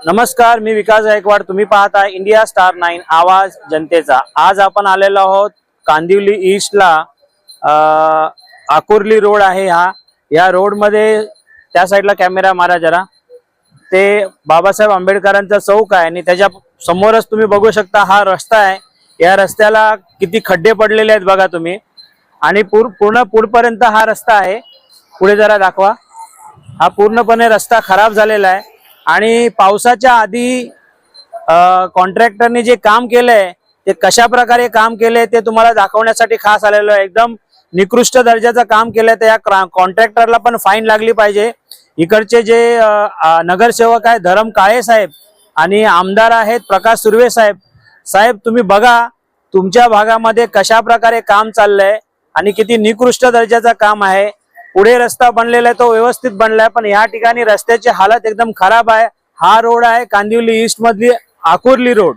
नमस्कार, मी विकास गायकवाड. तुम्ही पाहता इंडिया स्टार 9 आवाज जनतेचा. आज आपण आलेलो आहोत कांदिवली ईस्टला. आकुर्ली रोड आहे या रोड मध्ये त्या साईडला कॅमेरा मारा जरा. ते बाबासाहेब आंबेडकरांचा चौक आहे आणि त्याच्या समोरच तुम्ही बघू शकता हा रस्ता आहे. या रस्त्याला किती खड्डे पडलेले आहेत बघा तुम्ही. आणि पूर्ण पुढपर्यंत हा रस्ता आहे. पुढे जरा दाखवा. हा पूर्णपणे रस्ता खराब झालेला आहे आणि पावसाच्या आधी कॉन्ट्रॅक्टरने जे काम केलंय ते कशा प्रकारे काम केलंय ते तुम्हाला दाखवण्यासाठी खास आलेलो आहे. एकदम निकृष्ट दर्जाचं काम केलंय. तर या कॉन्ट्रॅक्टरला पण फाईन लागली पाहिजे. इकडचे जे नगरसेवक आहेत धरम काळे साहेब आणि आमदार आहेत प्रकाश सुर्वे साहेब, तुम्ही बघा तुमच्या भागामध्ये कशा प्रकारे काम चाललंय आणि किती निकृष्ट दर्जाचं काम आहे. पुढे रस्ता बनलेला आहे तो व्यवस्थित बनलाय, पण या ठिकाणी रस्त्याची हालत एकदम खराब आहे. हा रोड आहे कांदिवली ईस्ट मधली आकुर्ली रोड.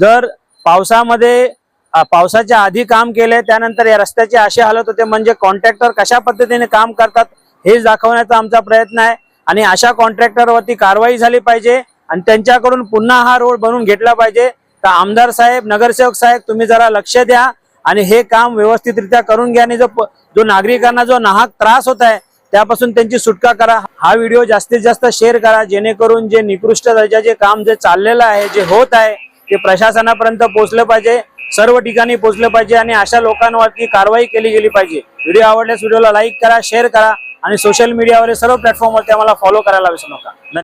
जर पावसाच्या आधी काम केले त्यानंतर या रस्त्याची अशी हालत होते, म्हणजे कॉन्ट्रॅक्टर कशा पद्धतीने काम करतात हेच दाखवण्याचा आमचा प्रयत्न आहे. आणि अशा कॉन्ट्रॅक्टरवरती कारवाई झाली पाहिजे आणि त्यांच्याकडून पुन्हा हा रोड बनवून घेतला पाहिजे. तर आमदार साहेब, नगरसेवक साहेब, तुम्ही जरा लक्ष द्या आणि हे काम व्यवस्थितरित्या करून घ्या. आणि जो नागरिकांना जो नाहक त्रास होत आहे त्यापासून त्यांची सुटका करा. हा व्हिडिओ जास्तीत जास्त शेअर करा, जेणेकरून जे निकृष्ट दर्जाचे काम जे चाललेलं आहे, जे होत आहे ते प्रशासनापर्यंत पोहोचलं पाहिजे, सर्व ठिकाणी पोहोचलं पाहिजे आणि अशा लोकांवरती कारवाई केली गेली पाहिजे. व्हिडिओ आवडल्यास व्हिडिओला लाईक करा, शेअर करा आणि सोशल मीडियावर सर्व प्लॅटफॉर्मवरती आम्हाला फॉलो करायला विसरू नका.